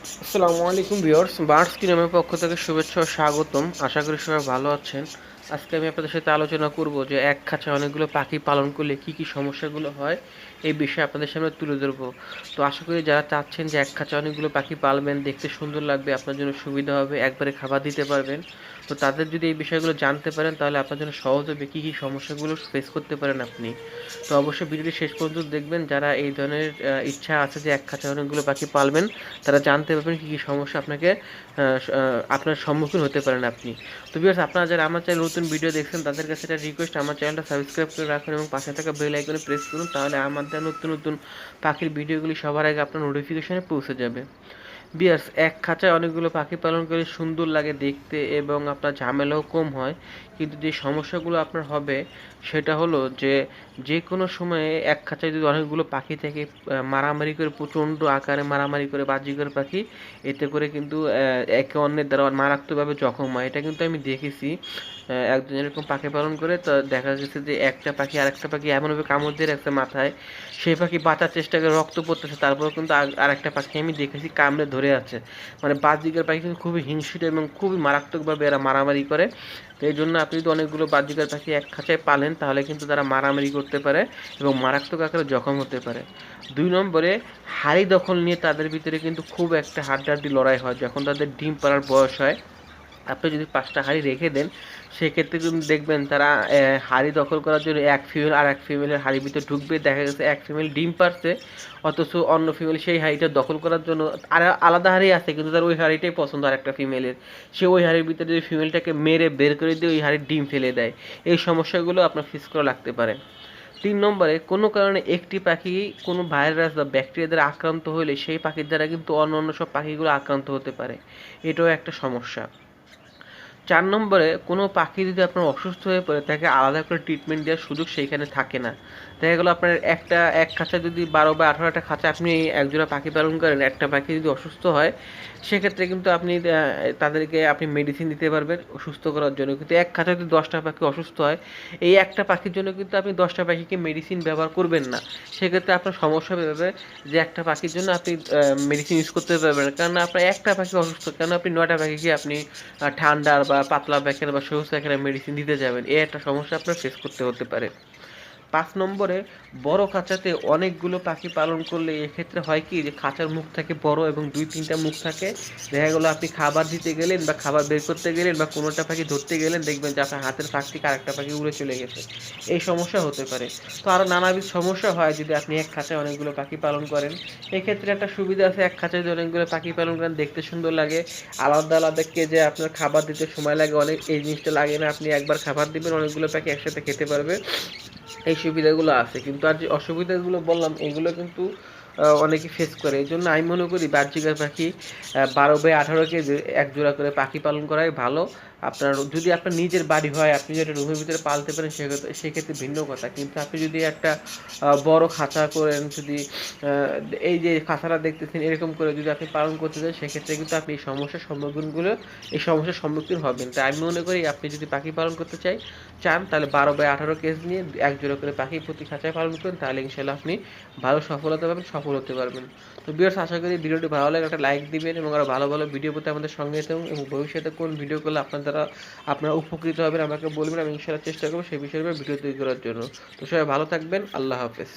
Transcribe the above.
আসসালামু আলাইকুম viewers, birds কিংডমের পক্ষ থেকে শুভেচ্ছা ও স্বাগতম। আশা করি সবাই ভালো আছেন। আজকে আমি আপনাদের সাথে আলোচনা করব যে এক খাঁচায় অনেকগুলো পাখি পালন করলে কি কি সমস্যাগুলো হয়, এই বিষয়ে আপনাদের সামনে তুলে ধরবো। তো আশা করি যারা চাচ্ছেন যে এক খাঁচায় অনেকগুলো পাখি পালবেন, দেখতে সুন্দর লাগবে, আপনার জন্য সুবিধা হবে, একবারে খাবার দিতে পারবেন, তো তাদের যদি এই বিষয়গুলো জানতে পারেন তাহলে আপনার জন্য সহজ হবে কী কী সমস্যাগুলো ফেস করতে পারেন আপনি। তো অবশ্যই ভিডিওটি শেষ পর্যন্ত দেখবেন। যারা এই ধরনের ইচ্ছা আছে যে এক খাঁচায় অনেকগুলো পাখি পালবেন, তারা জানতে পারবেন কী কী সমস্যা আপনাকে আপনার সম্মুখীন হতে পারেন আপনি। তো ভিউয়ার্স, আপনারা যারা আমার চ্যানেল নতুন ভিডিও দেখছেন তাদের কাছে একটা রিকোয়েস্ট, আমার চ্যানেলটা সাবস্ক্রাইব করে রাখুন এবং পাশে থাকা বেল আইকনে প্রেস করুন, তাহলে আমাদের নতুন নতুন পাখির ভিডিওগুলি সবার আগে আপনার নোটিফিকেশনে পৌঁছে যাবে। বিয়ার্স, এক খাঁচায় অনেকগুলো পাখি পালন করে সুন্দর লাগে দেখতে এবং আপনার ঝামেলাও কম হয়, কিন্তু যে সমস্যাগুলো আপনার হবে সেটা হলো যে যে কোনো সময়ে এক খাঁচায় যদি অনেকগুলো পাখি থেকে মারামারি করে, প্রচণ্ড আকারে মারামারি করে বাজিঘর পাখি, এতে করে কিন্তু একে অন্যের দ্বারা মারাত্মকভাবে জখম হয়। এটা কিন্তু আমি দেখেছি। একজন এরকম পাখি পালন করে, তো দেখা গেছে যে একটা পাখি আরেকটা পাখি এমনভাবে কামড় দিয়ে রাখছে মাথায়, সেই পাখি বাঁচার চেষ্টা করে রক্ত পড়তেছে, তারপর কিন্তু আরেকটা পাখি আমি দেখেছি কামড়ে ধরে আছে। মানে বাজিকার পাখি কিন্তু খুবই হিংস্র এবং খুবই মারাত্মকভাবে এরা মারামারি করে। তো এই জন্য আপনি যদি অনেকগুলো বাজিকার পাখি এক খাঁচায় পালেন তাহলে কিন্তু তারা মারামারি করতে পারে এবং মারাত্মক আকারে জখম হতে পারে। 2 নম্বরে, হাড়ি দখল নিয়ে তাদের ভিতরে কিন্তু খুব একটা হাড্ডাহাড্ডি লড়াই হয় যখন তাদের ডিম পাড়ার বয়স হয়। আপনি যদি 5টা হাঁড়ি রেখে দেন, সেক্ষেত্রে কিন্তু দেখবেন তারা হাঁড়ি দখল করার জন্য এক ফিমেল আর এক ফিমেলের হাঁড়ির ভিতরে ঢুকবে। দেখা গেছে এক ফিমেল ডিম পারছে, অথচ অন্য ফিমেল সেই হাঁড়িটা দখল করার জন্য আর আলাদা হাঁড়ি আছে, কিন্তু তার ওই হাঁড়িটাই পছন্দ আর একটা ফিমেলের। সে ওই হাঁড়ির ভিতরে যদি ফিমেলটাকে মেরে বের করে দিয়ে ওই হাঁড়ির ডিম ফেলে দেয়। এই সমস্যাগুলো আপনার ফেস করা লাগতে পারে। 3 নম্বরে, কোনো কারণে একটি পাখি কোনো ভাইরাস বা ব্যাকটেরিয়া দ্বারা আক্রান্ত হলে সেই পাখির দ্বারা কিন্তু অন্য সব পাখিগুলো আক্রান্ত হতে পারে। এটাও একটা সমস্যা। 4 নম্বরে, কোনো পাখি যদি আপনার অসুস্থ হয়ে পড়ে, তাকে আলাদা করে ট্রিটমেন্ট দেওয়ার সুযোগ সেইখানে থাকে না। দেখা গেলো আপনার এক খাঁচা যদি 12 বা 18টা খাঁচা আপনি একজোড়া পাখি পালন করেন, একটা পাখি যদি অসুস্থ হয়, সেক্ষেত্রে কিন্তু আপনি তাদেরকে আপনি মেডিসিন দিতে পারবেন সুস্থ করার জন্য। কিন্তু এক খাঁচা যদি 10টা পাখি অসুস্থ হয়, এই একটা পাখির জন্য কিন্তু আপনি 10টা পাখিকে মেডিসিন ব্যবহার করবেন না। সেক্ষেত্রে আপনার সমস্যা হবে যে একটা পাখির জন্য আপনি মেডিসিন ইউজ করতে পারবেন না, কারণ আপনার একটা পাখি অসুস্থ, কেন আপনি 9টা পাখিকে আপনি ঠান্ডার বা পাতলা পায়খানা বা সবুজ পায়খানা মেডিসিন দিতে যাবেন। এই একটা সমস্যা আপনার ফেস করতে হতে পারে। 5 নম্বরে, বড় খাঁচাতে অনেকগুলো পাখি পালন করলে এক্ষেত্রে হয় কি যে খাঁচার মুখ থাকে বড় এবং 2-3টা মুখ থাকে। দেখা গেলো আপনি খাবার দিতে গেলেন বা খাবার বের করতে গেলেন বা কোনোটা পাখি ধরতে গেলেন, দেখবেন যে আপনার হাতের ফাঁক থেকে আরেকটা পাখি উড়ে চলে গেছে। এই সমস্যা হতে পারে। তো আরও নানাবিধ সমস্যা হয় যদি আপনি এক খাঁচায় অনেকগুলো পাখি পালন করেন। এক্ষেত্রে একটা সুবিধা আছে, এক খাঁচায় যদি অনেকগুলো পাখি পালন করেন দেখতে সুন্দর লাগে। আলাদা আলাদা যে আপনার খাবার দিতে সময় লাগে অনেক, এই জিনিসটা লাগে না। আপনি একবার খাবার দিবেন, অনেকগুলো পাখি একসাথে খেতে পারবে। এই সুবিধাগুলো আছে, কিন্তু আর যে অসুবিধাগুলো বললাম এগুলো কিন্তু অনেকে ফেস করে। এই জন্য আমি মনে করি বাজরিগার পাখি 12/18 কেজি এক জোড়া করে পাখি পালন করাই ভালো। আপনার যদি আপনার নিজের বাড়ি হয়, আপনি যদি রুমের ভিতরে পালতে পারেন, সেক্ষেত্রে ভিন্ন কথা। কিন্তু আপনি যদি একটা বড় খাঁচা করেন, যদি এই যে খাঁচাটা দেখতেছেন এরকম করে যদি আপনি পালন করতে চান, সেক্ষেত্রে কিন্তু আপনি এই সমস্যার সম্মুখীন হবেন। তাই আমি মনে করি আপনি যদি পাখি পালন করতে চান তাহলে 12/18 কেজি নিয়ে এক জোড়া করে পাখি প্রতি খাঁচায় পালন করেন, তাহলে ইনশাল্লাহ আপনি ভালো সফলতা পাবেন, সফল হতে পারবেন। তো ভিউয়ার্স, আশা করি ভিডিওটি ভালো লাগে একটা লাইক দিবেন এবং আরও ভালো ভালো ভিডিও পেতে আমাদের সঙ্গে থাকুন, এবং ভবিষ্যতে কোন ভিডিও করলে আপনারা উপকৃত হবেন আমাকে বলবেন, আমি ইনশাল্লাহ চেষ্টা করবো সেই বিষয়ে ভিডিও তৈরি করার জন্য। তো সবাই ভালো থাকবেন, আল্লাহ হাফেজ।